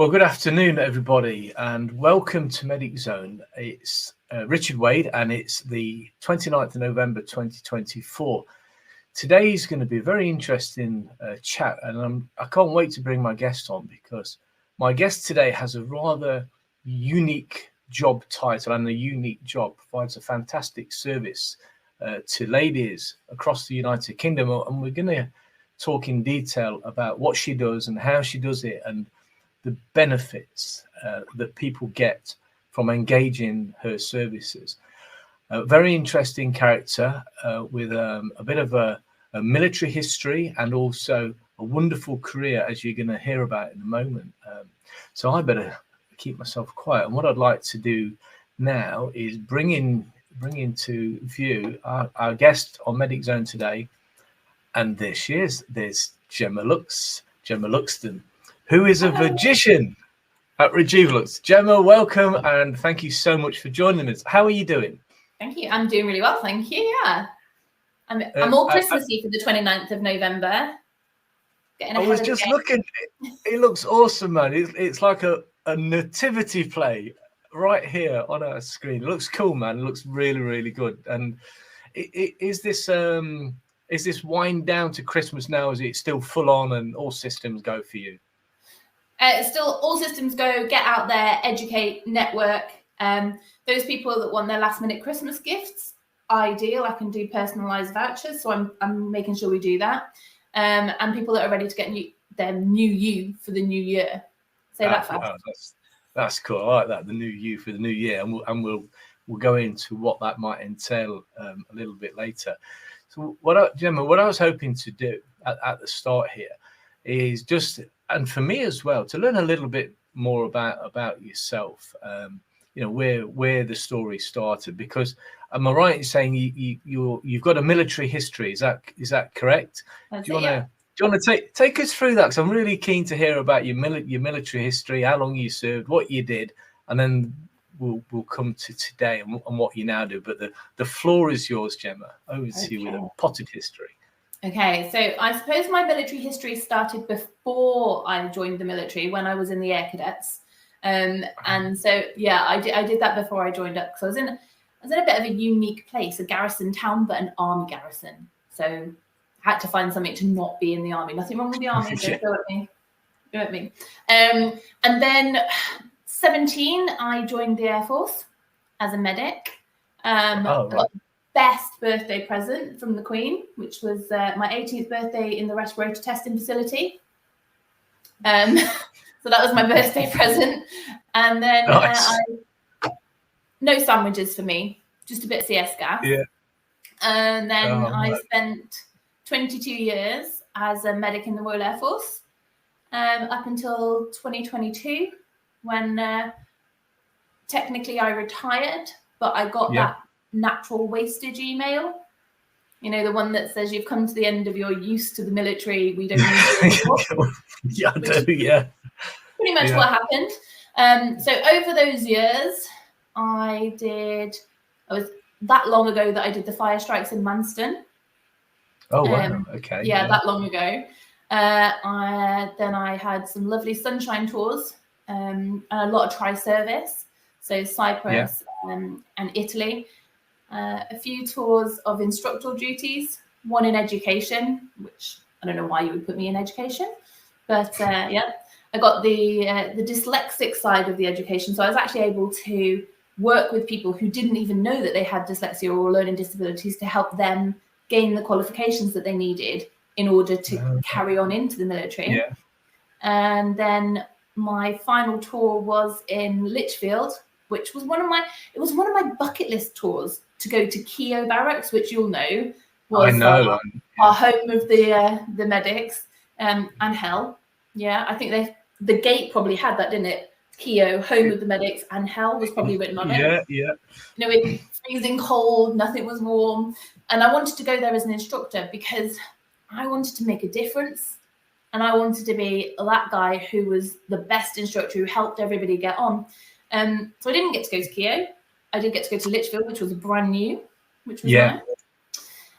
Well, good afternoon, everybody, and welcome to Medic Zone. It's Richard Wade, and it's the 29th of November 2024. Today is going to be a very interesting chat, and I can't wait to bring my guest on, because my guest today has a rather unique job title and a unique job, provides a fantastic service to ladies across the United Kingdom, and we're going to talk in detail about what she does and how she does it, and the benefits that people get from engaging her services. A very interesting character with a bit of a military history and also a wonderful career, as you're going to hear about in a moment. So I better keep myself quiet. And what I'd like to do now is bring into view our guest on Medic Zone today. And there she is. There's Gemma Luxton, who is a Vagician at REJUVALUX. Gemma, welcome, and thank you so much for joining us. How are you doing? Thank you. I'm doing really well, thank you. Yeah, I'm all Christmassy for the 29th of November. I was just looking. It looks awesome, man. It's like a nativity play right here on our screen. It looks cool, man. It looks really, really good. And is this wind down to Christmas now? Is it still full on and all systems go for you? Still all systems go, get out there, educate, network. Those people that want their last minute Christmas gifts, ideal. I can do personalized vouchers, so I'm making sure we do that. And people that are ready to get their new you for the new year. Say that fast. That's cool. I like that, the new you for the new year, and we'll go into what that might entail a little bit later. So Gemma, what I was hoping to do at the start here is just, and for me as well, to learn a little bit more about yourself, where the story started. Because am I right in saying you've got a military history? Is that correct? That's Do you want to take us through that? Because I'm really keen to hear about your military history, how long you served, what you did, and then we'll come to today and what you now do. But the floor is yours, Gemma. Over to you with a potted history. Okay, so I suppose my military history started before I joined the military, when I was in the Air Cadets. And so, yeah, I did that before I joined up. So I was in a bit of a unique place, a garrison town, but an army garrison. So I had to find something to not be in the army. Nothing wrong with the army, so go at me. And then 17, I joined the Air Force as a medic. Got best birthday present from the Queen, which was my 18th birthday in the respirator testing facility. So that was my birthday present. And then no sandwiches for me, just a bit of CS gas. Yeah. And then I spent 22 years as a medic in the Royal Air Force, up until 2022, when technically I retired, but I got that natural wastage email, the one that says you've come to the end of your use to the military, we don't need you anymore. Yeah, I do, yeah. Pretty much what happened. So over those years, it was that long ago that I did the fire strikes in Manston. Oh, wow, okay. Yeah, that long ago. Then I had some lovely sunshine tours, and a lot of tri-service, so Cyprus and Italy. A few tours of instructor duties, one in education, which I don't know why you would put me in education, but I got the dyslexic side of the education. So I was actually able to work with people who didn't even know that they had dyslexia or learning disabilities to help them gain the qualifications that they needed in order to carry on into the military. Yeah. And then my final tour was in Lichfield, which was one of my bucket list tours, to go to Keogh Barracks, which you'll know was our home of the medics, and hell. Yeah, I think the gate probably had that, didn't it? Keogh, home of the medics, and hell was probably written on it. Yeah. It's freezing cold, nothing was warm. And I wanted to go there as an instructor because I wanted to make a difference. And I wanted to be that guy who was the best instructor, who helped everybody get on. So I didn't get to go to Keogh. I did get to go to Lichfield, which was brand new, which was nice.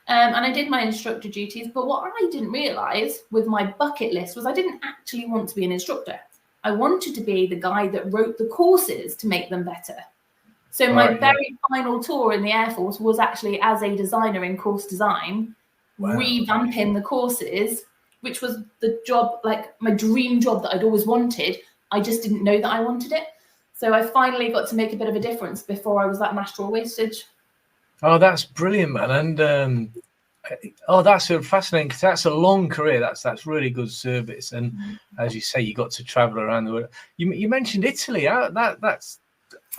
And I did my instructor duties. But what I didn't realise with my bucket list was I didn't actually want to be an instructor. I wanted to be the guy that wrote the courses to make them better. So my very final tour in the Air Force was actually as a designer in course design, revamping the courses, which was the job, like my dream job that I'd always wanted. I just didn't know that I wanted it. So I finally got to make a bit of a difference before I was that natural wastage. Oh, that's brilliant, man. And that's fascinating, because that's a long career. That's really good service. And as you say, you got to travel around the world. You mentioned Italy. I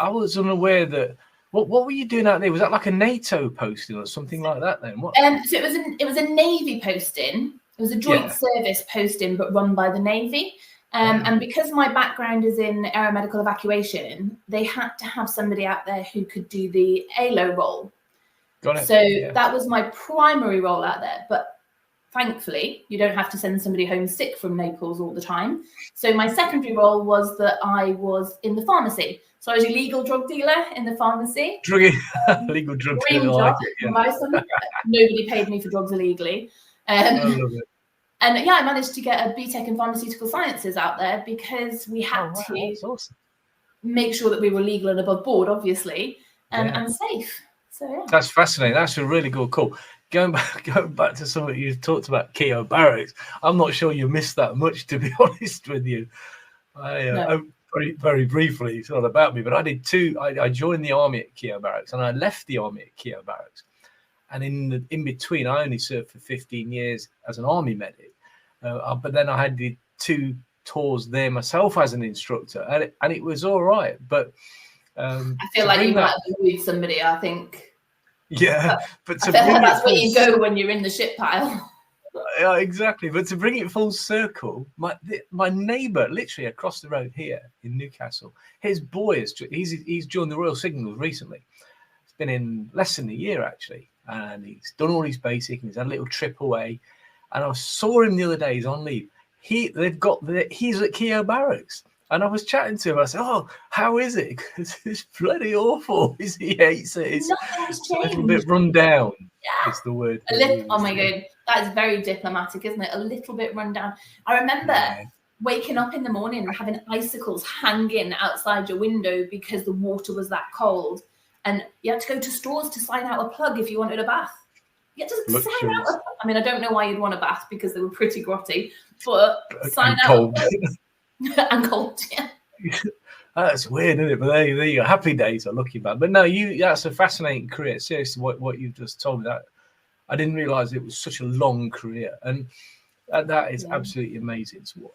was unaware that. What were you doing out there? Was that like a NATO posting or something like that then? What? So it was a Navy posting. It was a joint service posting, but run by the Navy. And because my background is in aeromedical evacuation, they had to have somebody out there who could do the ALO role. Got it. So that was my primary role out there. But thankfully, you don't have to send somebody home sick from Naples all the time. So my secondary role was that I was in the pharmacy. So I was a legal drug dealer in the pharmacy. Legal drug dealer. Like nobody paid me for drugs illegally. I love it. And I managed to get a BTEC in pharmaceutical sciences out there because we had to make sure that we were legal and above board, obviously, and safe. So that's fascinating. That's a really good call. Going back to something you talked about, Keogh Barracks. I'm not sure you missed that much, to be honest with you. Very, very briefly, it's not about me, but I did too. I joined the army at Keogh Barracks, and I left the army at Keogh Barracks. And in between, I only served for 15 years as an army medic. But then I had the 2 tours there myself as an instructor, and it was all right. But I feel like you might have been with somebody, I think. Yeah, but I feel like that's where you go when you're in the shit pile. Yeah, exactly. But to bring it full circle, my neighbour, literally across the road here in Newcastle, his boy he's joined the Royal Signals recently. It's been in less than a year actually, and he's done all his basic, and he's had a little trip away. And I saw him the other day. He's on leave. He's at Keogh Barracks, and I was chatting to him. I said, "Oh, how is it?" Because it's bloody awful. He hates it. It's a little bit run down. Yeah. Is the word. Oh my god, that is very diplomatic, isn't it? A little bit run down. I remember waking up in the morning and having icicles hanging outside your window because the water was that cold, and you had to go to Straws to sign out a plug if you wanted a bath. You had to sign out. I mean, I don't know why you'd want a bath because they were pretty grotty, but sign out. Cold. And cold, yeah. That's weird, isn't it? But there you go. Happy days are looking back. But no, that's a fascinating career. Seriously, what you've just told me, that I didn't realise it was such a long career, and that is absolutely amazing. So,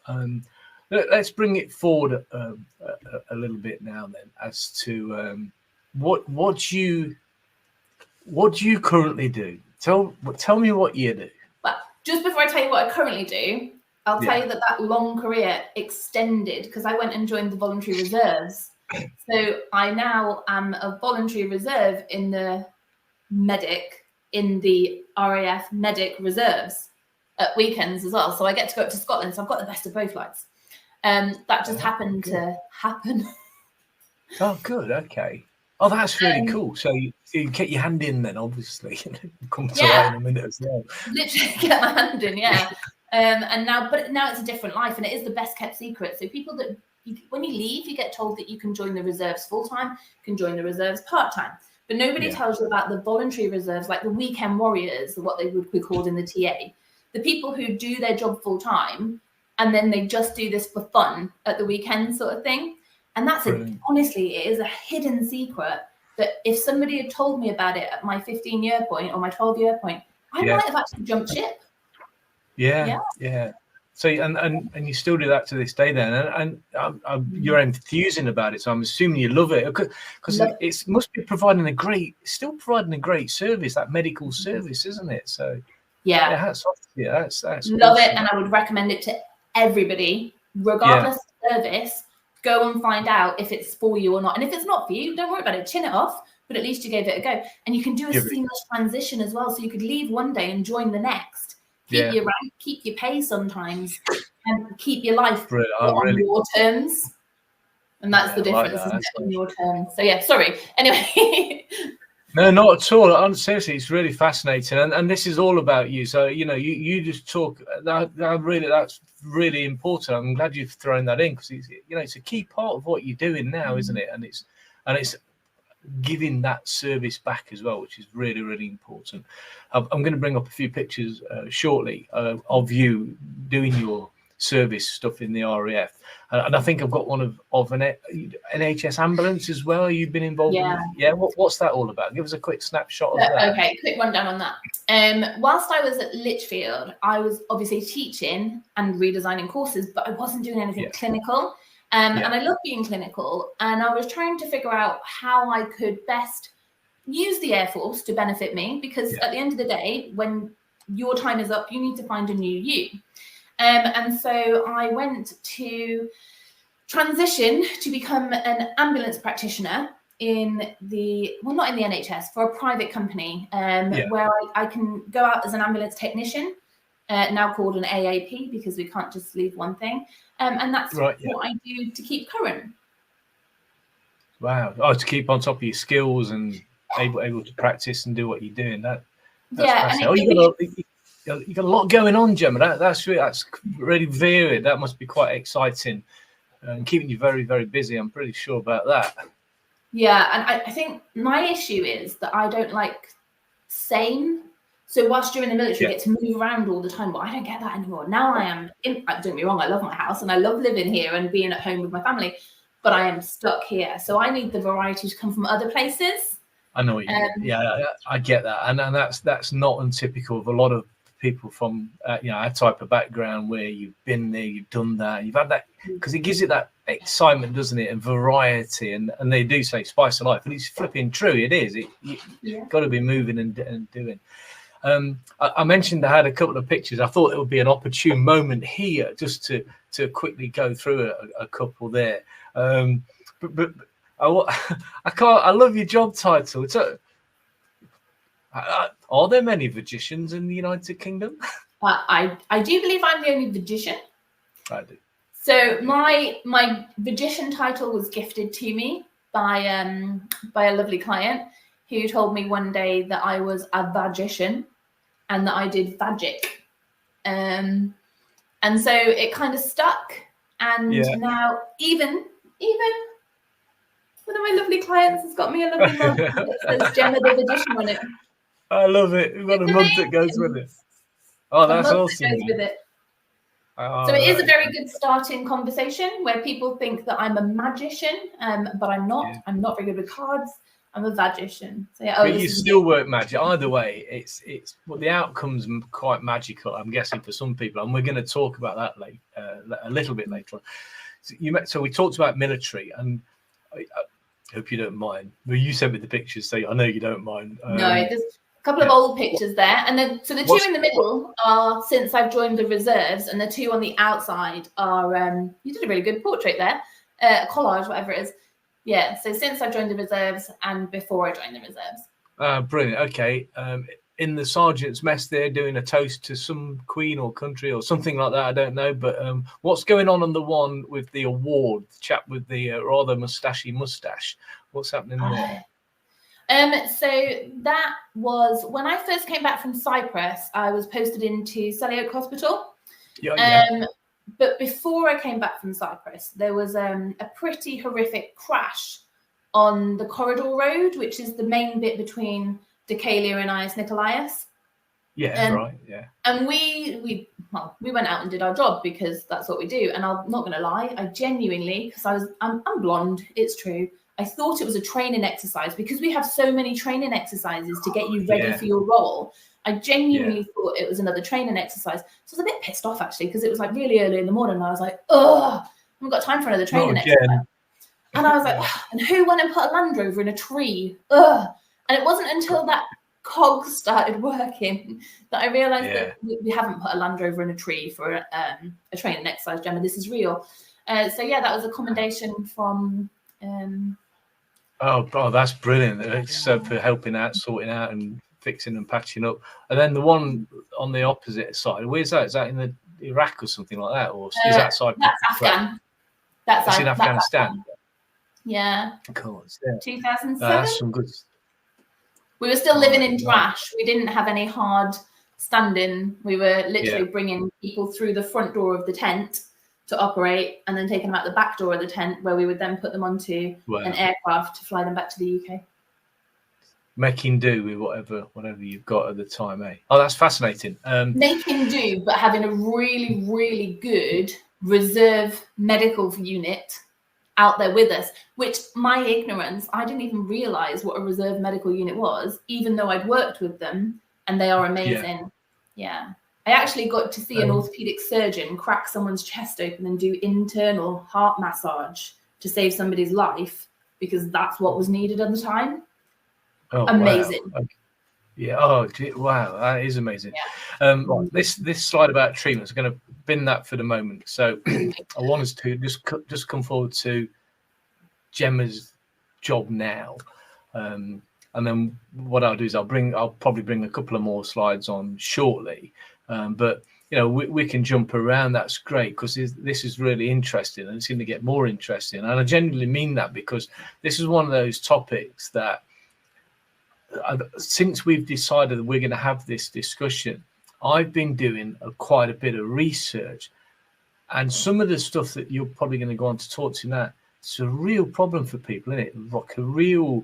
let's bring it forward a little bit now, then, as to what do you currently do? Tell me what you do. Well, just before I tell you what I currently do, I'll tell you that long career extended because I went and joined the voluntary reserves. So I now am a voluntary reserve in the RAF medic reserves at weekends as well. So I get to go up to Scotland. So I've got the best of both lives. That just happened to happen. Oh, good. Okay. Oh, that's really cool. So you get your hand in then, obviously. Come to that in a minute as well. Literally get my hand in, yeah. And now it's a different life, and it is the best kept secret. So people when you leave, you get told that you can join the reserves full time, you can join the reserves part time, but nobody tells you about the voluntary reserves, like the weekend warriors, what they would be called in the TA. The people who do their job full time, and then they just do this for fun at the weekend, sort of thing. And that's honestly, it is a hidden secret that if somebody had told me about it at my 15-year point or my 12-year point, I might have actually jumped ship. Yeah. So and you still do that to this day, then, and you're enthusing about it. So I'm assuming you love it because it must be providing a great service, that medical service, isn't it? So that's love it, and I would recommend it to everybody, regardless of service. Go and find out if it's for you or not. And if it's not for you, don't worry about it. Chin it off, but at least you gave it a go. And you can do a seamless transition as well. So you could leave one day and join the next. Keep your rank, keep your pay sometimes, and keep your life on your terms. And that's the difference, isn't it? On your terms. So sorry. Anyway. No, not at all. Seriously, it's really fascinating, and this is all about you. So you just talk. That's really important. I'm glad you've thrown that in, because it's a key part of what you're doing now, isn't it? And it's giving that service back as well, which is really, really important. I'm going to bring up a few pictures shortly of you doing your service stuff in the RAF, and I think I've got one of an NHS ambulance as well. You've been involved in what's that all about? Give us a quick snapshot of that. Okay, quick rundown on that. Whilst I was at Lichfield, I was obviously teaching and redesigning courses, but I wasn't doing anything clinical. And I love being clinical, and I was trying to figure out how I could best use the Air Force to benefit me, because at the end of the day, when your time is up, you need to find a new you. And so I went to transition to become an ambulance practitioner not in the NHS, for a private company, where I can go out as an ambulance technician, now called an AAP, because we can't just leave one thing. And that's what I do to keep current. Wow. Oh, to keep on top of your skills and able to practice and do what you're doing. That's fascinating. You got a lot going on, Gemma. That's really varied. That must be quite exciting and keeping you very, very busy. I'm pretty sure about that. Yeah, and I think my issue is that I don't like same. So whilst you're in the military, you get to move around all the time. But I don't get that anymore. Now don't get me wrong, I love my house and I love living here and being at home with my family, but I am stuck here. So I need the variety to come from other places. I know what you mean. Yeah, I get that. And that's not untypical of a lot of people from our type of background, where you've been there, you've done that, you've had that, because it gives it that excitement, doesn't it, and variety, and they do say spice of life, and it's flipping true. It is. You've got to be moving and doing. I mentioned I had a couple of pictures. I thought it would be an opportune moment here just to quickly go through a couple there. But I love your job title. Are there many Vagicians in the United Kingdom? I do believe I'm the only Vagician. I do. So my Vagician title was gifted to me by a lovely client, who told me one day that I was a Vagician and that I did Vagic. And so it kind of stuck. And now even one of my lovely clients has got me a lovely mug that says Gemma the Vagician on it. I love it. We've got a mug that goes with it. Oh, that's awesome. That goes with it. So it is a very good starting conversation, where people think that I'm a magician, but I'm not. Yeah. I'm not very good with cards. I'm a Vagician. So but you still work magic. Either way, it's the outcome's quite magical, I'm guessing, for some people, and we're going to talk about that a little bit later on. So we talked about military, and I hope you don't mind. Well, you sent me the pictures, so I know you don't mind. No, there's a couple of old pictures there, and then so the two in the middle are since I've joined the reserves, and the two on the outside are you did a really good portrait there, collage, whatever it is. Yeah, so since I've joined the reserves and before I joined the reserves. Brilliant. Okay. In the sergeant's mess, they're doing a toast to some queen or country or something like that. I don't know. But what's going on the one with the award, the chap with the rather mustachy mustache? What's happening there? So that was when I first came back from Cyprus. I was posted into Selly Oak Hospital. Yeah. But before I came back from Cyprus, there was a pretty horrific crash on the Corridor Road, which is the main bit between Decalia and Ias Nikolaos. Yeah, right. Yeah. And we went out and did our job, because that's what we do. And I'm not going to lie, I genuinely, because I'm blonde, it's true. I thought it was a training exercise, because we have so many training exercises to get you ready for your role. I genuinely thought it was another training exercise. So I was a bit pissed off, actually, because it was like really early in the morning. And I was like, I haven't got time for another training exercise. And I was like, and who went and put a Land Rover in a tree? And it wasn't until that cog started working that I realised that we haven't put a Land Rover in a tree for a training exercise, Gemma. This is real. So yeah, that was a commendation from... Oh, that's brilliant. It's for helping out, sorting out and fixing and patching up. And then the one on the opposite side, where's that? Is that in Iraq or something like that? Or is that side? That's Afghan. That's in Afghanistan. Yeah. Cool. 2007. That's some good. We were still living in trash. We didn't have any hard standing. We were literally bringing people through the front door of the tent to operate, and then taking them out the back door of the tent, where we would then put them onto an aircraft to fly them back to the UK. Making do with whatever you've got at the time, eh? Oh, that's fascinating. Making do, but having a really, really good reserve medical unit out there with us, which my ignorance, I didn't even realize what a reserve medical unit was, even though I'd worked with them, and they are amazing. Yeah. I actually got to see an orthopedic surgeon crack someone's chest open and do internal heart massage to save somebody's life, because that's what was needed at the time. Oh, amazing. Wow. Okay. Yeah. Oh, wow. That is amazing. Yeah. This slide about treatments, I'm going to bin that for the moment. So I want us to just come forward to Gemma's job now. And then what I'll do is I'll probably bring a couple of more slides on shortly. But we can jump around. That's great, because this is really interesting, and it's going to get more interesting. And I genuinely mean that, because this is one of those topics that, since we've decided that we're going to have this discussion, I've been doing quite a bit of research, and some of the stuff that you're probably going to go on to talk to now, it's a real problem for people, isn't it? Like a real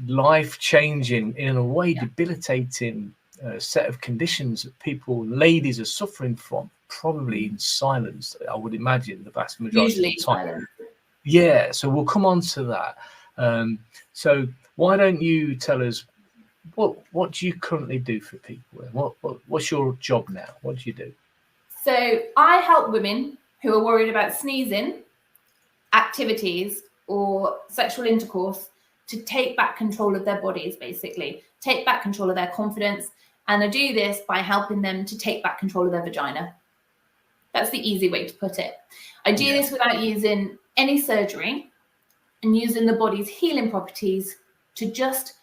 life-changing, in a way, debilitating set of conditions that ladies are suffering from, probably in silence, I would imagine, the vast majority of the time. Silence. Yeah, so we'll come on to that. So why don't you tell us what do you currently do for people? What's your job now? What do you do? So I help women who are worried about sneezing, activities, or sexual intercourse to take back control of their bodies, basically take back control of their confidence. And I do this by helping them to take back control of their vagina. That's the easy way to put it. I do this without using any surgery, and using the body's healing properties to just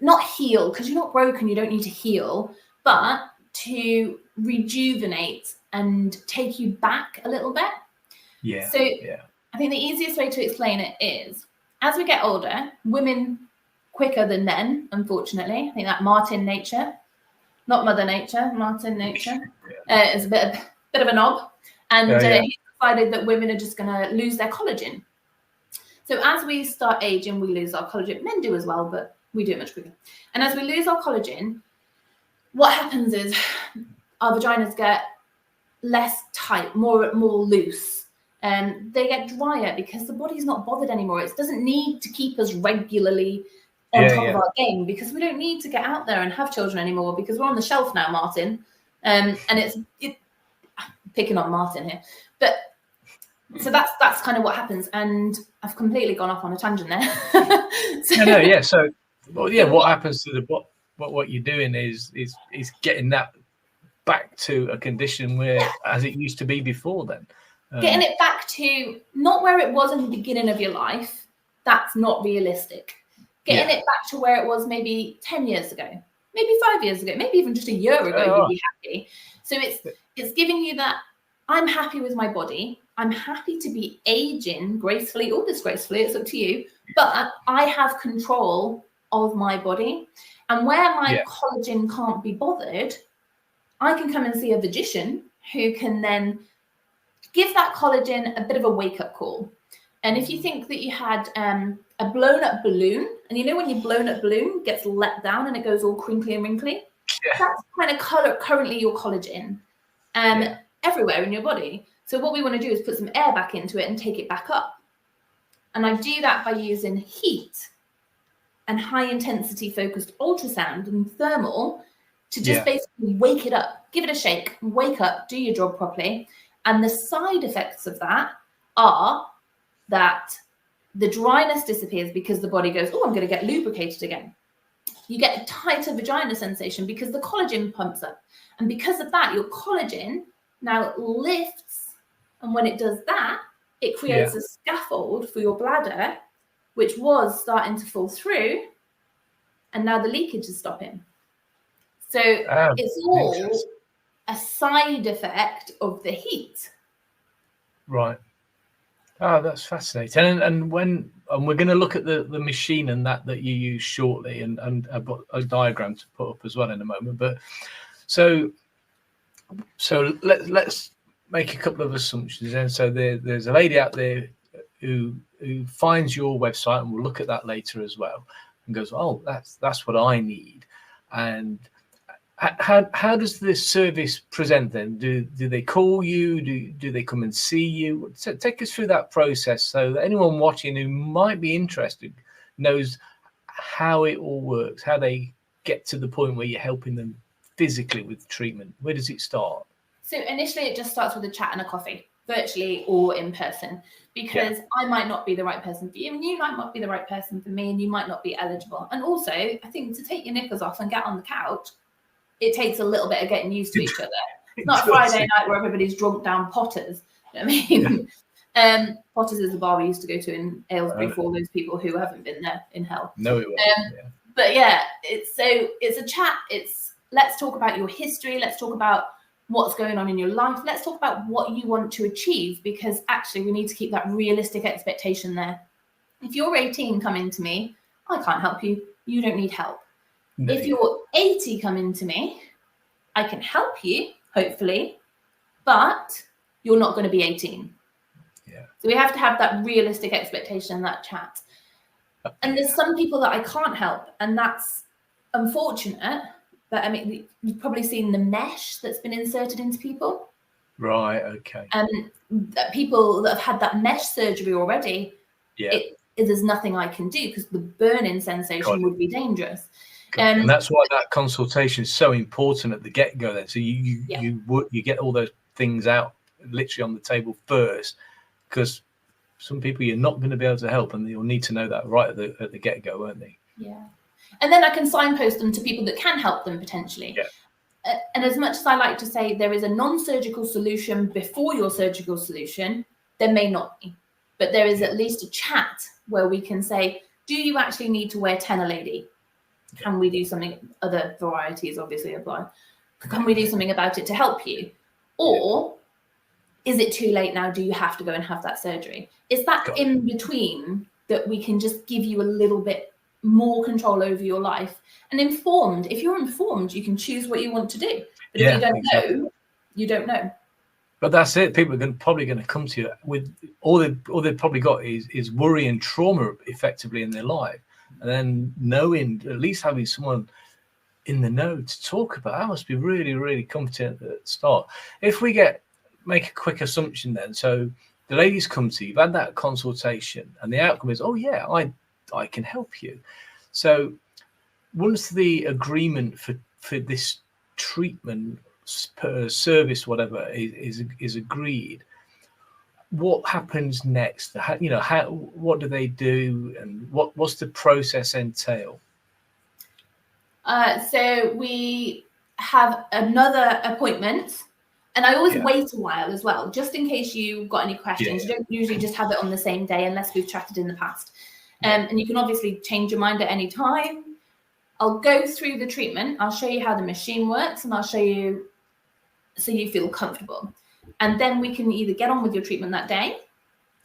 not heal, because you're not broken, you don't need to heal, but to rejuvenate and take you back a little bit. Yeah. So I think the easiest way to explain it is, as we get older, women quicker than men, unfortunately. I think that Martin nature, not Mother Nature, Martin nature, is a bit of a knob. And he decided that women are just going to lose their collagen. So as we start aging, we lose our collagen. Men do as well, but we do it much quicker. And as we lose our collagen, what happens is our vaginas get less tight, more loose, and they get drier because the body's not bothered anymore. It doesn't need to keep us regularly on top of our game, because we don't need to get out there and have children anymore, because we're on the shelf now, Martin. And it's picking on Martin here, but so that's kind of what happens. And I've completely gone off on a tangent there. So what happens to the what you're doing is getting that back to a condition where as it used to be before then. Getting it back to not where it was in the beginning of your life. That's not realistic. Getting it back to where it was maybe 10 years ago, maybe 5 years ago, maybe even just a year ago, you'd be happy. So it's giving you that I'm happy with my body. I'm happy to be aging gracefully or disgracefully. It's up to you. But I have control of my body. And where my collagen can't be bothered, I can come and see a Vagician who can then give that collagen a bit of a wake-up call. And if you think that you had a blown-up balloon, and you know when your blown-up balloon gets let down and it goes all crinkly and wrinkly, that's kind of currently your collagen everywhere in your body. So what we want to do is put some air back into it and take it back up. And I do that by using heat and high-intensity focused ultrasound and thermal to just basically wake it up, give it a shake, wake up, do your job properly. And the side effects of that are that the dryness disappears because the body goes, I'm going to get lubricated again. You get a tighter vagina sensation because the collagen pumps up. And because of that, your collagen now lifts. And when it does that, it creates a scaffold for your bladder, which was starting to fall through. And now the leakage is stopping. So it's all a side effect of the heat. Right. Oh, that's fascinating. And we're going to look at the machine and that you use shortly, and I've got a diagram to put up as well in a moment. But so let's make a couple of assumptions. And so there's a lady out there who finds your website, and we'll look at that later as well, and goes, oh, that's what I need. And how does this service present then? Do they call you? Do they come and see you? So take us through that process so that anyone watching who might be interested knows how it all works, how they get to the point where you're helping them physically with treatment. Where does it start? So initially it just starts with a chat and a coffee, virtually or in person, because I might not be the right person for you, and you might not be the right person for me, and you might not be eligible. And also, I think to take your knickers off and get on the couch, it takes a little bit of getting used to each other. It's not a Friday night where everybody's drunk down Potters. You know what I mean? Potters is the bar we used to go to in Aylesbury for those people who haven't been there in hell. No, it won't. But yeah, it's a chat. Let's talk about your history. Let's talk about what's going on in your life. Let's talk about what you want to achieve, because actually we need to keep that realistic expectation there. If you're 18, come into me, I can't help you. You don't need help. No. If you're 80, come into me, I can help you, hopefully, but you're not going to be 18. Yeah. So we have to have that realistic expectation in that chat. And there's some people that I can't help, and that's unfortunate. But I mean, you've probably seen the mesh that's been inserted into people. Right, okay. And people that have had that mesh surgery already, there's nothing I can do because the burning sensation would be dangerous. And that's why that consultation is so important at the get-go then. So you get all those things out literally on the table first, because some people you're not going to be able to help, and you'll need to know that right at the get-go, won't they? Yeah. And then I can signpost them to people that can help them potentially. Yeah. And as much as I like to say there is a non-surgical solution before your surgical solution, there may not be. But there is at least a chat where we can say, do you actually need to wear tenor, lady? Can we do something? Other varieties obviously apply. Can we do something about it to help you? Or is it too late now? Do you have to go and have that surgery? It's that in between that we can just give you a little bit more control over your life and informed. If you're informed, you can choose what you want to do. But if you don't know, you don't know. But that's it. People are probably going to come to you with all they've probably got is worry and trauma effectively in their life. And then knowing, at least having someone in the know to talk about, that must be really, really competent at the start. If we make a quick assumption then, so the ladies come to you, you've had that consultation, and the outcome is, oh yeah, I can help you. So once the agreement for this treatment service, whatever, is agreed, what happens next? What do they do, and what's the process entail? So we have another appointment, and I always wait a while as well, just in case you've got any questions. You don't usually just have it on the same day unless we've chatted in the past. And you can obviously change your mind at any time. I'll go through the treatment. I'll show you how the machine works, and I'll show you so you feel comfortable. And then we can either get on with your treatment that day,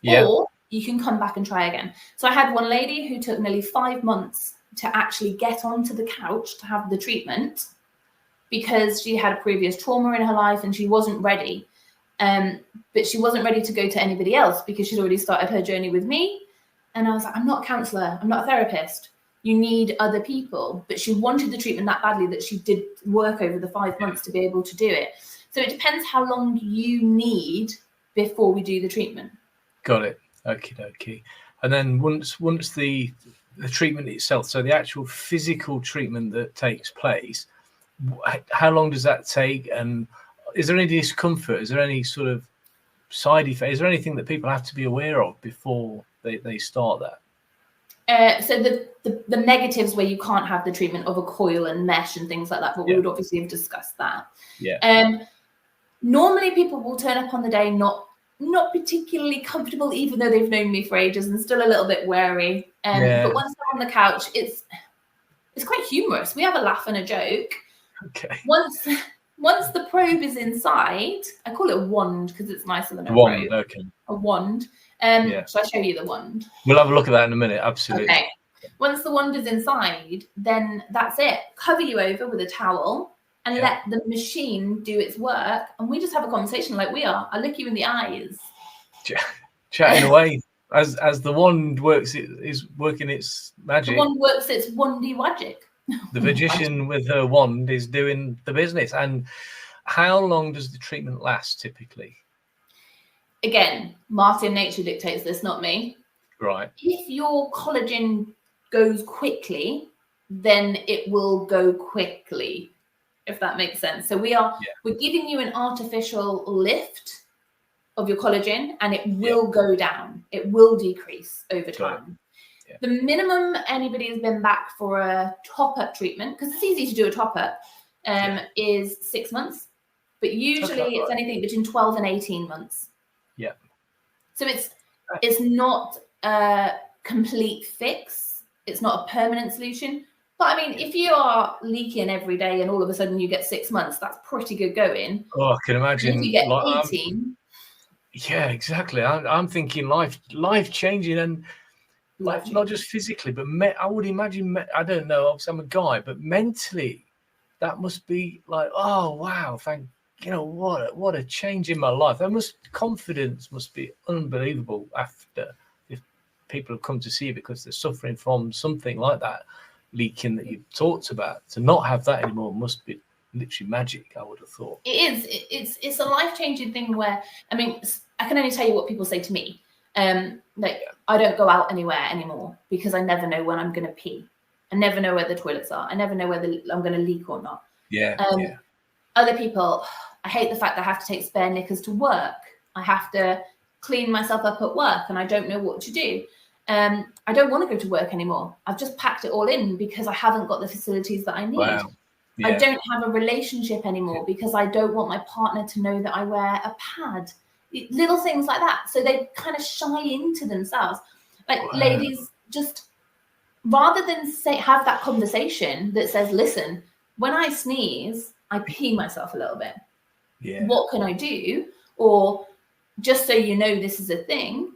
or you can come back and try again. So I had one lady who took nearly 5 months to actually get onto the couch to have the treatment because she had previous trauma in her life and she wasn't ready. But she wasn't ready to go to anybody else because she'd already started her journey with me. And I was like, I'm not a counsellor. I'm not a therapist. You need other people. But she wanted the treatment that badly that she did work over the 5 months to be able to do it. So it depends how long you need before we do the treatment. Got it. Okie dokie. And then once the treatment itself, so the actual physical treatment that takes place, how long does that take? And is there any discomfort? Is there any sort of side effect? Is there anything that people have to be aware of before they start that? So the negatives where you can't have the treatment of a coil and mesh and things like that, but we would obviously have discussed that. Yeah. Normally people will turn up on the day not particularly comfortable, even though they've known me for ages and still a little bit wary. But once they're on the couch, it's quite humorous. We have a laugh and a joke. Okay. Once the probe is inside, I call it a wand because it's nicer than a wand. probe. Okay. A wand. Shall I show you the wand? We'll have a look at that in a minute. Absolutely. Okay. Once the wand is inside, then that's it. Cover you over with a towel and let the machine do its work. And we just have a conversation like we are. I look you in the eyes. Chatting away as the wand works, it is working its magic. The wand works its wandy magic. The Vagician with her wand is doing the business. And how long does the treatment last typically? Again, Martin Nature dictates this, not me. Right. If your collagen goes quickly, then it will go quickly, if that makes sense. So we're giving you an artificial lift of your collagen, and it will go down. It will decrease over time. Yeah. The minimum anybody has been back for a top-up treatment, because it's easy to do a top-up, is 6 months. But usually it's anything between 12 and 18 months. Yeah. So it's not a complete fix. It's not a permanent solution. But I mean, if you are leaking every day and all of a sudden you get 6 months, that's pretty good going. Oh, I can imagine. And if you get 18. Yeah, exactly. I'm thinking life changing, and like not just physically, but I would imagine. I don't know. Obviously, I'm a guy, but mentally, that must be like, oh wow, what a change in my life. Confidence must be unbelievable after, if people have come to see you because they're suffering from something like that leaking that you've talked about. To not have that anymore must be literally magic, I would have thought. It is. It's a life-changing thing where, I mean, I can only tell you what people say to me. Like, I don't go out anywhere anymore because I never know when I'm going to pee. I never know where the toilets are. I never know whether I'm going to leak or not. Other people, I hate the fact that I have to take spare knickers to work. I have to clean myself up at work and I don't know what to do. I don't want to go to work anymore. I've just packed it all in because I haven't got the facilities that I need. Wow. Yeah. I don't have a relationship anymore because I don't want my partner to know that I wear a pad. Little things like that. So they kind of shy into themselves. Like ladies, just rather than have that conversation that says, listen, when I sneeze, I pee myself a little bit. Yeah. What can I do? Or just so you know this is a thing,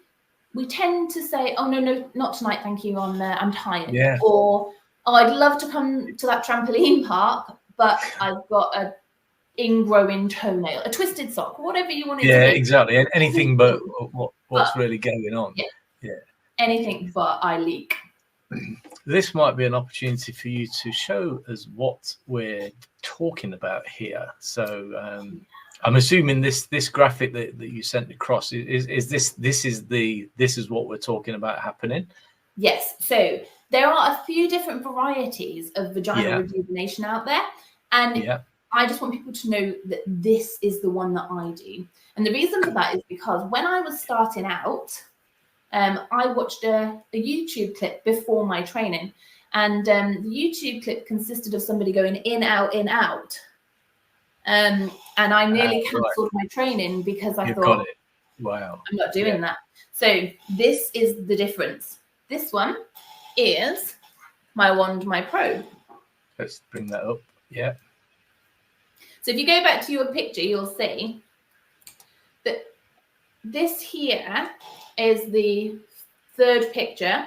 we tend to say, oh, no, not tonight, thank you. I'm tired. Yeah. Or, oh, I'd love to come to that trampoline park, but I've got a ingrowing toenail, a twisted sock, whatever you want to do. Yeah, exactly. Anything but what's really going on. Yeah. Anything but I leak. This might be an opportunity for you to show us what we're talking about here. So I'm assuming this graphic that you sent across is this is what we're talking about happening. Yes. So there are a few different varieties of vaginal rejuvenation out there, and I just want people to know that this is the one that I do. And the reason for that is because when I was starting out, I watched a YouTube clip before my training, and the YouTube clip consisted of somebody going in, out, in, out. And I nearly cancelled my training because I thought, got it. Wow, I'm not doing that. So this is the difference. This one is my wand, my probe. Let's bring that up. Yeah. So if you go back to your picture, you'll see that this here is the third picture.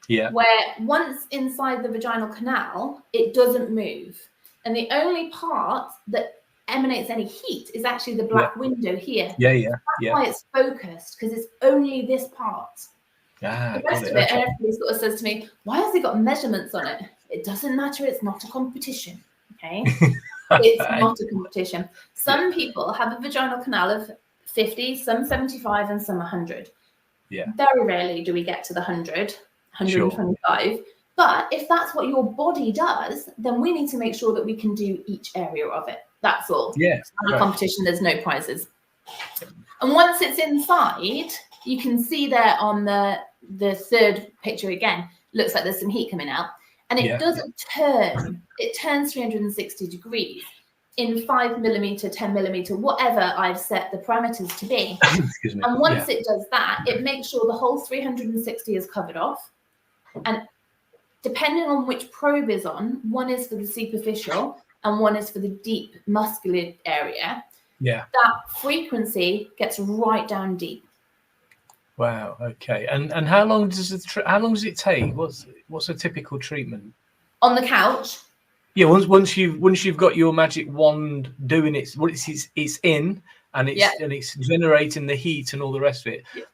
Yeah. Where once inside the vaginal canal, it doesn't move. And the only part that emanates any heat is actually the black window here. Yeah. That's why it's focused, because it's only this part. The rest of it, and everybody sort of says to me, why has it got measurements on it? It doesn't matter. It's not a competition. Okay. It's not a competition. Some people have a vaginal canal of 50, some 75, and some 100. Yeah. Very rarely do we get to the 100, 125. Sure. But if that's what your body does, then we need to make sure that we can do each area of it. That's all. Yeah. It's not a competition. There's no prizes. And once it's inside, you can see there on the third picture again, looks like there's some heat coming out. And it doesn't turn. It turns 360 degrees in 5 millimeter, 10 millimeter, whatever I've set the parameters to be. Excuse me. And once it does that, it makes sure the whole 360 is covered off. And depending on which probe is on, one is for the superficial and one is for the deep muscular area. Yeah. That frequency gets right down deep. Wow. Okay. And how long does it take? What's a typical treatment? On the couch. Yeah. Once you've got your magic wand doing it's in and it's generating the heat and all the rest of it. Yeah.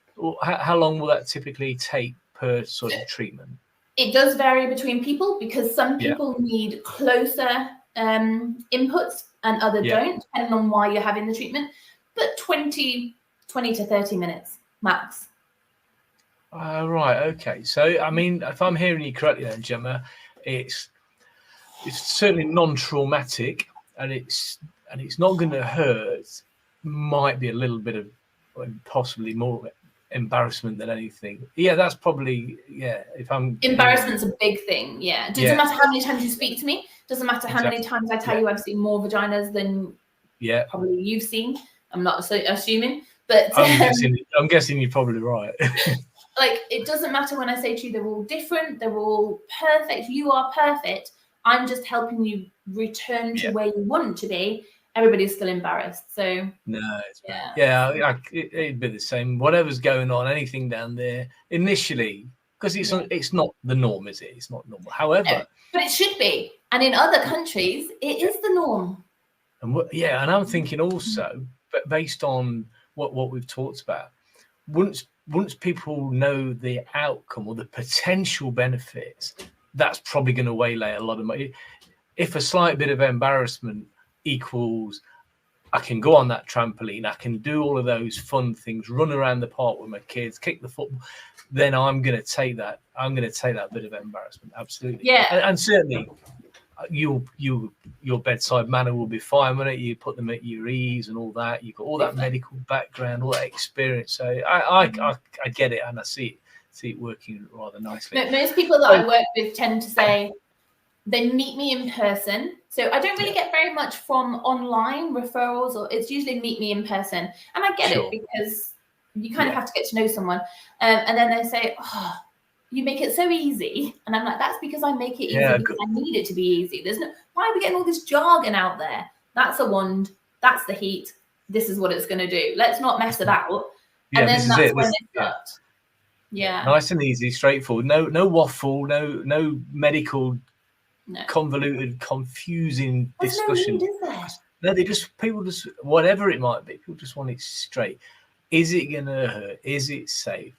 How long will that typically take per sort of treatment? It does vary between people because some people need closer inputs and others don't, depending on why you're having the treatment. But 20 to 30 minutes max. Right. Okay. So, I mean, if I'm hearing you correctly then, Gemma, it's certainly non-traumatic and it's not going to hurt. Might be a little bit of possibly more embarrassment than anything. Yeah, that's probably, if I'm... Embarrassment's a big thing, Doesn't matter how many times you speak to me. Doesn't matter how many times I tell you I've seen more vaginas than probably you've seen. I'm not assuming, but... I'm guessing you're probably right. Like, it doesn't matter when I say to you they're all different, they're all perfect, you are perfect. I'm just helping you return to where you want to be. Everybody's still embarrassed, so... No, it'd be the same. Whatever's going on, anything down there, initially, because it's not the norm, is it? It's not normal. However... No, but it should be. And in other countries, it is the norm. And and I'm thinking also, but based on what we've talked about, once people know the outcome or the potential benefits, that's probably going to waylay a lot of money. If a slight bit of embarrassment equals I can go on that trampoline, I can do all of those fun things, run around the park with my kids, kick the football, then I'm going to take that bit of embarrassment. Absolutely. And certainly your bedside manner will be fine when you put them at your ease and all that. You've got all that medical background, all that experience. So I get it, and I see it working rather nicely. Most people that I work with tend to say they meet me in person. So I don't really get very much from online referrals, or it's usually meet me in person. And I get it because you kind of have to get to know someone. And then they say, oh, you make it so easy. And I'm like, that's because I make it easy because I need it to be easy. Why are we getting all this jargon out there? That's a wand. That's the heat. This is what it's going to do. Let's not mess about. And then that's when it starts. Nice and easy, straightforward. No waffle, no medical convoluted, confusing discussion. No, people just whatever it might be, people just want it straight. Is it gonna hurt? Is it safe?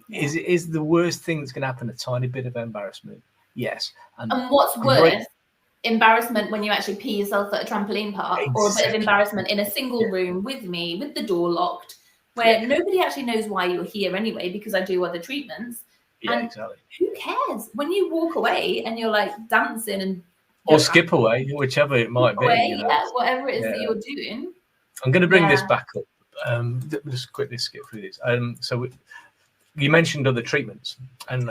Is the worst thing that's gonna happen a tiny bit of embarrassment? Yes. And what's worse, embarrassment when you actually pee yourself at a trampoline park, or a bit of embarrassment in a single room with me, with the door locked, where nobody actually knows why you're here anyway, because I do other treatments. Exactly. Who cares when you walk away and you're like dancing and or skip away, whichever it might be. Whatever it is that you're doing. I'm going to bring this back up. Just quickly skip through this. So you mentioned other treatments, and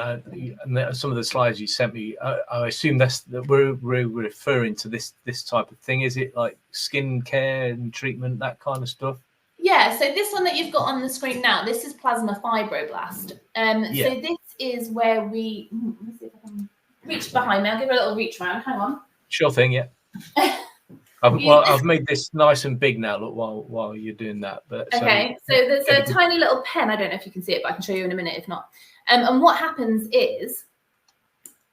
some of the slides you sent me. I assume that we're referring to this type of thing. Is it like skin care and treatment, that kind of stuff? Yeah, so this one that you've got on the screen now, this is plasma fibroblast. So this is where we let me see if I can reach behind me. I'll give it a little reach around. Hang on. Sure thing, yeah. I've made this nice and big now. Look, while you're doing that. But so there's a tiny little pen. I don't know if you can see it, but I can show you in a minute if not. And what happens is,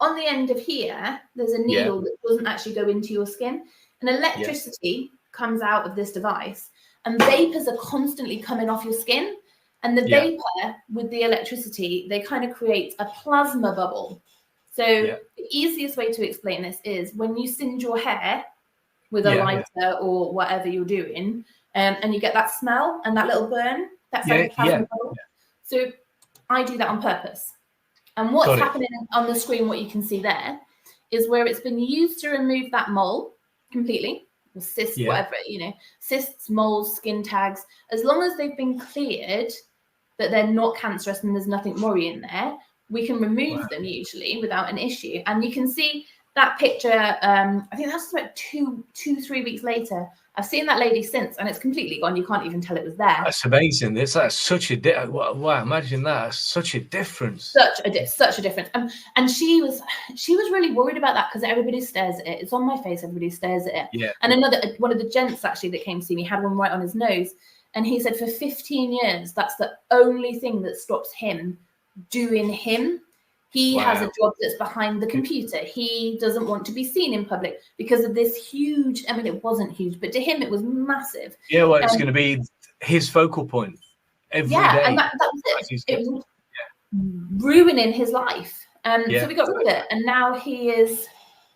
on the end of here, there's a needle that doesn't actually go into your skin, and electricity comes out of this device. And vapors are constantly coming off your skin. And the vapor with the electricity, they kind of create a plasma bubble. So the easiest way to explain this is when you singe your hair with a lighter or whatever you're doing, and you get that smell and that little burn, that's like a plasma bubble. So I do that on purpose. And what's happening on the screen, what you can see there, is where it's been used to remove that mole completely. Cysts, whatever, cysts, moles, skin tags, as long as they've been cleared that they're not cancerous and there's nothing worrying there, we can remove them usually without an issue. And you can see that picture, I think that's about 3 weeks later. I've seen that lady since, and it's completely gone. You can't even tell it was there. That's amazing. That's such a wow! Imagine that. Such a difference. Such a difference. And she was really worried about that because everybody stares at it. It's on my face. Everybody stares at it. Yeah. And one of the gents actually that came to see me had one right on his nose, And he said for 15 years, that's the only thing that stops him doing him. He has a job that's behind the computer. He doesn't want to be seen in public because of this huge, I mean, it wasn't huge, but to him it was massive. Yeah, well, it's going to be his focal point every day. And that was it. It was ruining his life. So we got rid of it. And now he is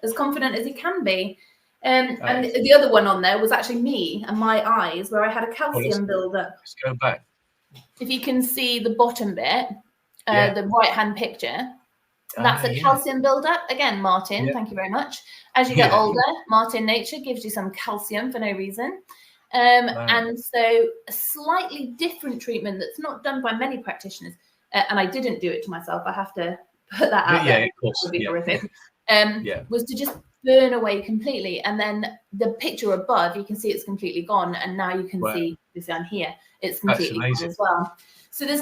as confident as he can be. And the other one on there was actually me and my eyes, where I had a calcium buildup. Let's go back. If you can see the bottom bit, the right-hand picture, that's a calcium buildup. Again, Martin, thank you very much. As you get older, Martin Nature gives you some calcium for no reason. And so a slightly different treatment that's not done by many practitioners, and I didn't do it to myself, I have to put that out there. Of course. It would be horrific. Was to just burn away completely. And then the picture above, you can see it's completely gone. And now you can see this on here, it's completely gone as well. So there's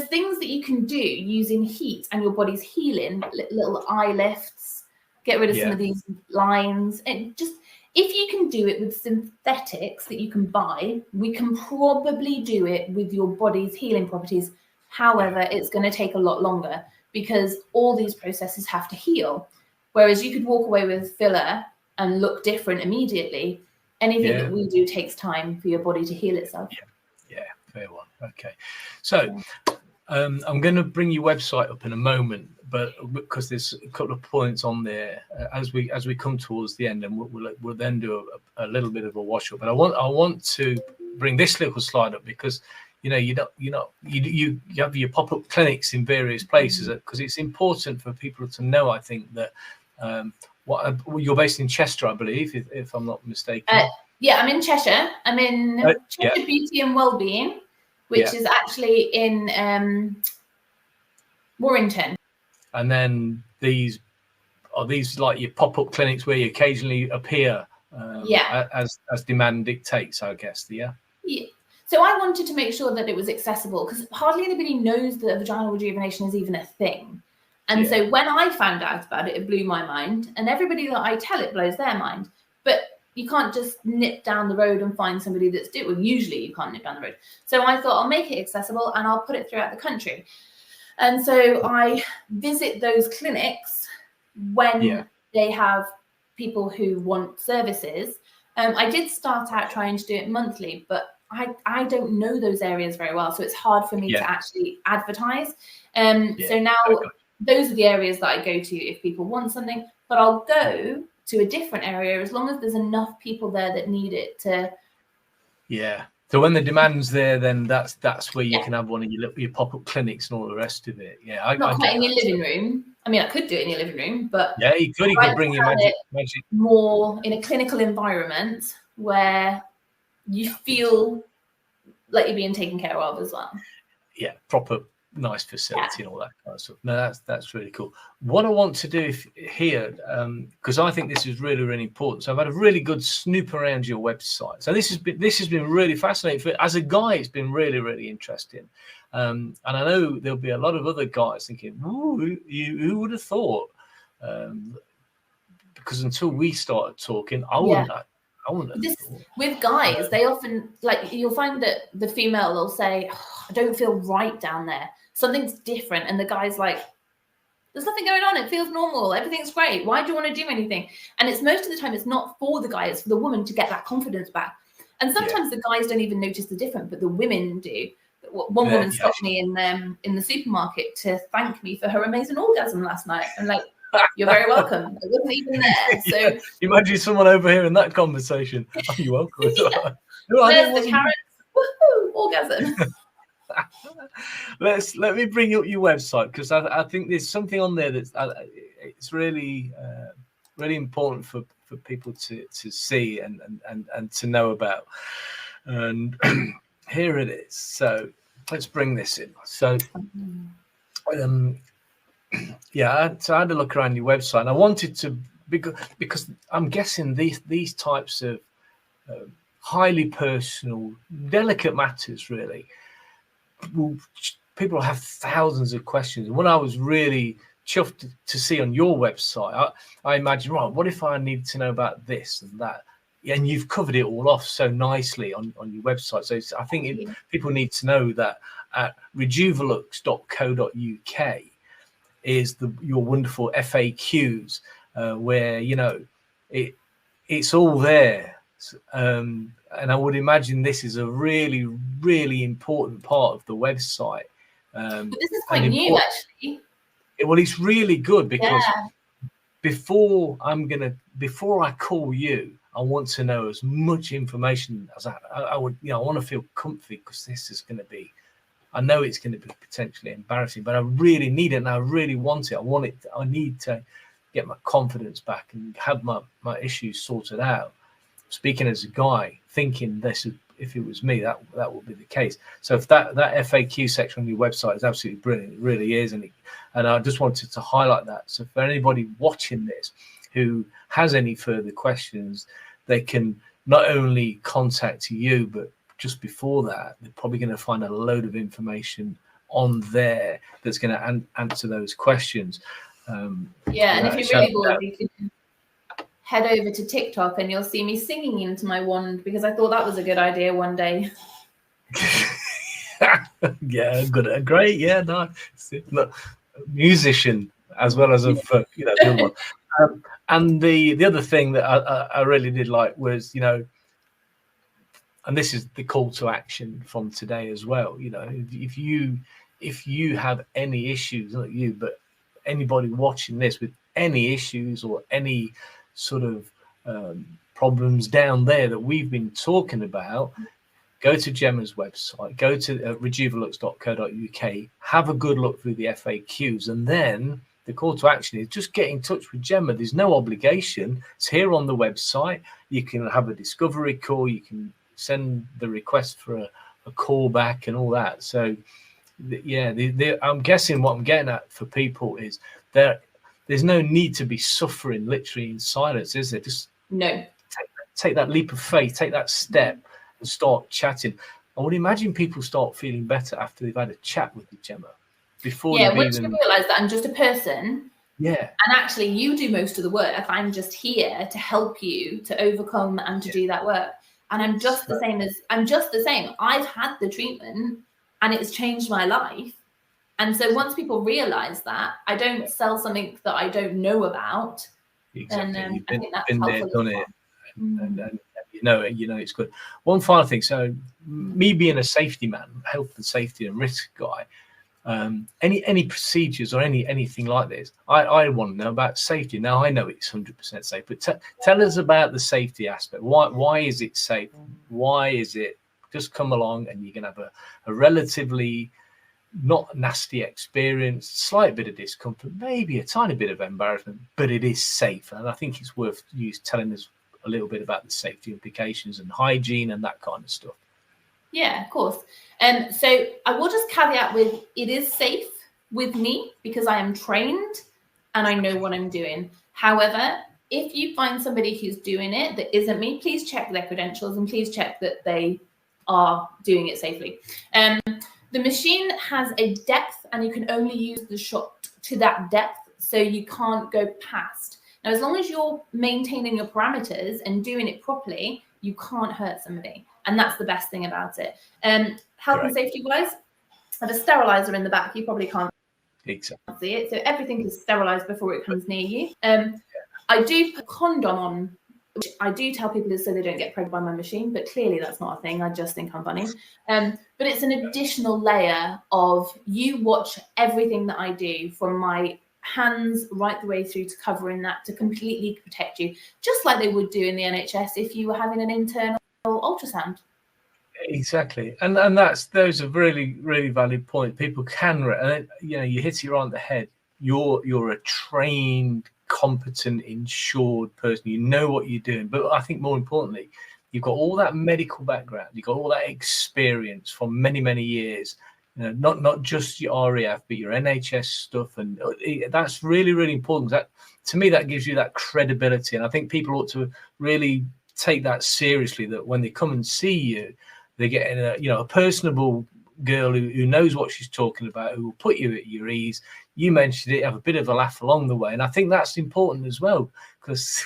things that you can do using heat and your body's healing, little eye lifts, get rid of some of these lines. And just, if you can do it with synthetics that you can buy, we can probably do it with your body's healing properties. However, it's going to take a lot longer because all these processes have to heal. Whereas you could walk away with filler and look different immediately. Anything that we do takes time for your body to heal itself. Yeah, fair one. Okay. So I'm going to bring your website up in a moment, but because there's a couple of points on there as we come towards the end, and we'll then do a little bit of a wash up. But I want to bring this little slide up because you have your pop-up clinics in various places, because it's important for people to know, I think, that you're based in Chester, I believe, if I'm not mistaken. I'm in Cheshire. I'm in Cheshire Beauty and Wellbeing, which is actually in Warrington. And then these like your pop-up clinics where you occasionally appear as demand dictates, I guess. Yeah. So I wanted to make sure that it was accessible because hardly anybody knows that vaginal rejuvenation is even a thing. And so when I found out about it, it blew my mind. And everybody that I tell it blows their mind. But you can't just nip down the road and find somebody that's doing it. Well, usually you can't nip down the road. So I thought I'll make it accessible and I'll put it throughout the country. And so I visit those clinics when they have people who want services. I did start out trying to do it monthly, but I don't know those areas very well. So it's hard for me to actually advertise. So now those are the areas that I go to if people want something, but I'll go to a different area as long as there's enough people there that need it to. Yeah. So when the demand's there, then that's where you can have one of your pop-up clinics and all the rest of it. Yeah. Not quite in your living room. I mean, I could do it in your living room, but you could bring your magic more in a clinical environment where you feel like you're being taken care of as well. Yeah, proper nice facility and all that kind of stuff. No, that's really cool. What I want to do here, because I think this is really, really important. So I've had a really good snoop around your website. So this has been really fascinating. As a guy, it's been really, really interesting. And I know there'll be a lot of other guys thinking, "Ooh, who would have thought?" Because until we started talking, I wouldn't. With guys, they often, like, you'll find that the female will say, I don't feel right down there. Something's different. And the guy's like, there's nothing going on. It feels normal. Everything's great. Why do you want to do anything? And it's most of the time, it's not for the guy. It's for the woman to get that confidence back. And sometimes the guys don't even notice the difference, but the women do. One woman stopped me in the supermarket to thank me for her amazing orgasm last night. I'm like, you're very welcome. It wasn't even there. So imagine someone overhearing that conversation. Oh, you're welcome. There's the carrots. Woohoo, orgasm. Let me bring up your website, because I think there's something on there that's it's really really important for people to see and to know about. And here it is. So let's bring this in. So so I had a look around your website, and I wanted to, because I'm guessing these types of highly personal, delicate matters, really, people have thousands of questions. And what I was really chuffed to see on your website, I imagine, right, what if I need to know about this and that? and you've covered it all off so nicely on your website. So I think people need to know that at rejuvalux.co.uk is your wonderful FAQs, where it's all there. And I would imagine this is a really, really important part of the website. But this is quite new, actually. Well, it's really good because before I call you, I want to know as much information as I would. I want to feel comfy, because this is going to be, I know it's going to be potentially embarrassing, but I really need it, and I really want it. I need to get my confidence back and have my issues sorted out. Speaking as a guy, thinking this, if it was me, that would be the case. So if that FAQ section on your website is absolutely brilliant, it really is, and I just wanted to highlight that. So for anybody watching this who has any further questions, they can not only contact you, but just before that, they're probably going to find a load of information on there that's going to answer those questions. And if you're really bored, you can head over to TikTok and you'll see me singing into my wand, because I thought that was a good idea one day. Yeah, good, great. Yeah, no, look, musician as well as the other one. And the other thing that I really did like was, and this is the call to action from today as well. If you have any issues, not you, but anybody watching this with any issues or any sort of problems down there that we've been talking about, go to Gemma's website, go to rejuvalux.co.uk, have a good look through the FAQs, and then the call to action is just get in touch with Gemma. There's no obligation. It's here on the website. You can have a discovery call. You can send the request for a call back and all that. So, I'm guessing what I'm getting at for people is there's no need to be suffering literally in silence, is there? Just take that leap of faith, take that step and start chatting. I would imagine people start feeling better after they've had a chat with you, Gemma. Once you realise that I'm just a person, and actually you do most of the work, I'm just here to help you to overcome and to do that work. And I'm just the same. I've had the treatment and it's changed my life. And so once people realise that, I don't sell something that I don't know about. Exactly. And I think that's been helpful. There, done it, and it's good. One final thing. So me being a safety man, health and safety and risk guy, any procedures or anything like this, I want to know about safety. Now I know it's 100% safe, but tell us about the safety aspect. Why is it safe? Why is it just come along and you can have a relatively not nasty experience, slight bit of discomfort, maybe a tiny bit of embarrassment, but it is safe. And I think it's worth you telling us a little bit about the safety implications and hygiene and that kind of stuff. Yeah, of course. So I will just caveat with it is safe with me because I am trained and I know what I'm doing. However, if you find somebody who's doing it that isn't me, please check their credentials and please check that they are doing it safely. The machine has a depth and you can only use the shot to that depth, so you can't go past. Now, as long as you're maintaining your parameters and doing it properly, you can't hurt somebody. And that's the best thing about it. Health and safety wise, I have a sterilizer in the back. You probably can't see it. So everything is sterilized before it comes near you. I do put condom on, which I do tell people is so they don't get pregnant by my machine, but clearly that's not a thing. I just think I'm funny. But it's an additional layer of you watch everything that I do, from my hands right the way through to covering that to completely protect you, just like they would do in the NHS if you were having an internal ultrasound. Exactly, and those are really, really valid point. People can, you hit it right on the head. You're a trained, competent, insured person. You know what you're doing. But I think more importantly, you've got all that medical background. You've got all that experience from many, many years. Not just your REF, but your NHS stuff, and that's really, really important. That, to me, that gives you that credibility, and I think people ought to really take that seriously. That when they come and see you, they're getting a personable girl who knows what she's talking about, who will put you at your ease. You mentioned it, have a bit of a laugh along the way, and I think that's important as well, because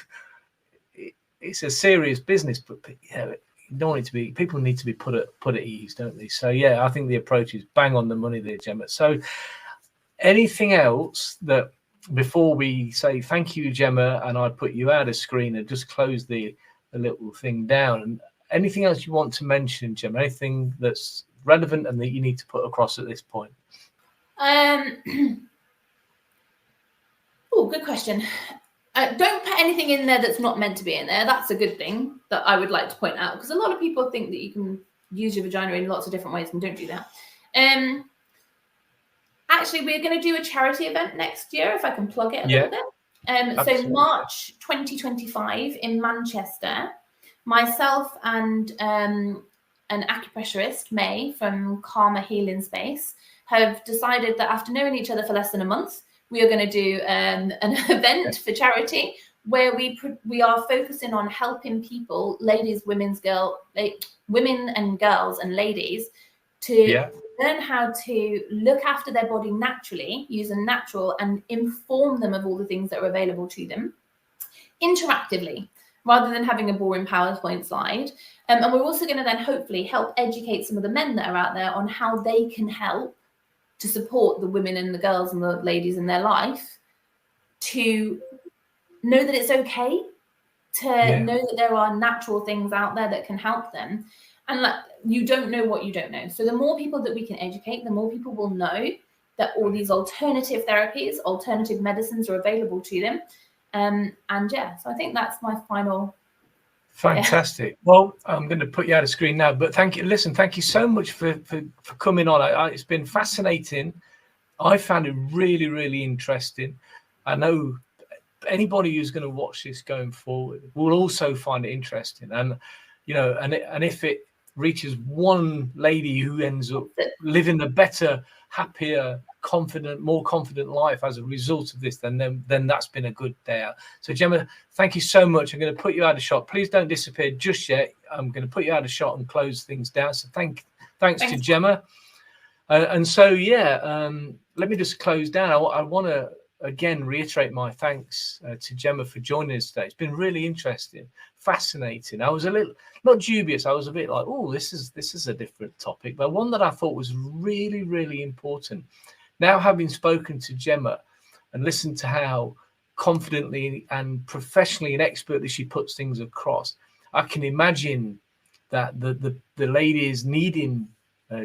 it's a serious business, but yeah, you don't want it to be. People need to be put at ease, don't they? So yeah, I think the approach is bang on the money there, Gemma. So anything else that before we say thank you, Gemma, and I put you out of screen and just close the little thing down, and anything else you want to mention, Gemma? Anything that's relevant and that you need to put across at this point? Oh, good question. Don't put anything in there that's not meant to be in there. That's a good thing that I would like to point out, because a lot of people think that you can use your vagina in lots of different ways, and don't do that. Actually, we're going to do a charity event next year, if I can plug it a little bit. So March 2025 in Manchester, myself and an acupressurist, May, from Karma Healing Space, have decided that after knowing each other for less than a month, we are going to do an event for charity where we are focusing on helping people, ladies, women and girls and ladies, to learn how to look after their body naturally, using natural, and inform them of all the things that are available to them interactively, rather than having a boring PowerPoint slide. And we're also going to then hopefully help educate some of the men that are out there on how they can help to support the women and the girls and the ladies in their life, to know that it's okay, to know that there are natural things out there that can help them. And like, you don't know what you don't know. So the more people that we can educate, the more people will know that all these alternative therapies, alternative medicines are available to them. And yeah, so I think that's my final. Fantastic. Well, I'm going to put you out of screen now, but thank you. Listen, thank you so much for coming on. It's been fascinating. I found it really, really interesting. I know anybody who's going to watch this going forward will also find it interesting. And, you know, and if it reaches one lady who ends up living a better, happier, more confident life as a result of this, then that's been a good day out. So Gemma, thank you so much. I'm going to put you out of shot. Please don't disappear just yet. I'm going to put you out of shot and close things down. So thanks to Gemma. And so let me just close down. I want to again reiterate my thanks to Gemma for joining us today. It's been really interesting, fascinating. I was a little not dubious. I was a bit like, oh, this is a different topic, but one that I thought was really, really important. Now, having spoken to Gemma and listened to how confidently and professionally and expertly she puts things across, I can imagine that the ladies needing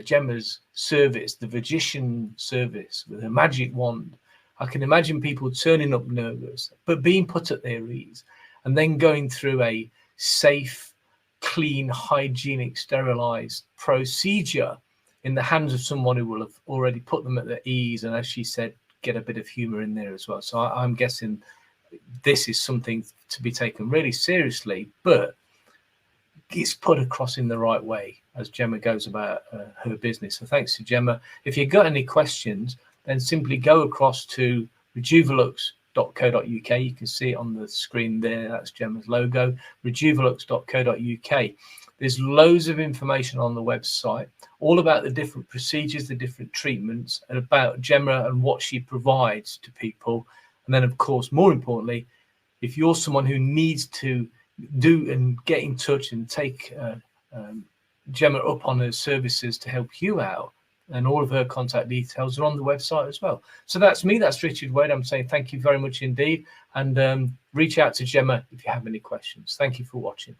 Gemma's service, the Vagician service with her magic wand, I can imagine people turning up nervous, but being put at their ease, and then going through a safe, clean, hygienic, sterilized procedure in the hands of someone who will have already put them at their ease, and as she said, get a bit of humor in there as well. So I'm guessing this is something to be taken really seriously, but it's put across in the right way as Gemma goes about her business. So thanks to Gemma. If you've got any questions, then simply go across to REJUVALUX.co.uk. You can see it on the screen there. That's Gemma's logo, REJUVALUX.co.uk. There's loads of information on the website, all about the different procedures, the different treatments, and about Gemma and what she provides to people. And then, of course, more importantly, if you're someone who needs to do and get in touch and take Gemma up on her services to help you out, and all of her contact details are on the website as well. So that's me. That's Richard Wade. I'm saying thank you very much indeed. And reach out to Gemma if you have any questions. Thank you for watching.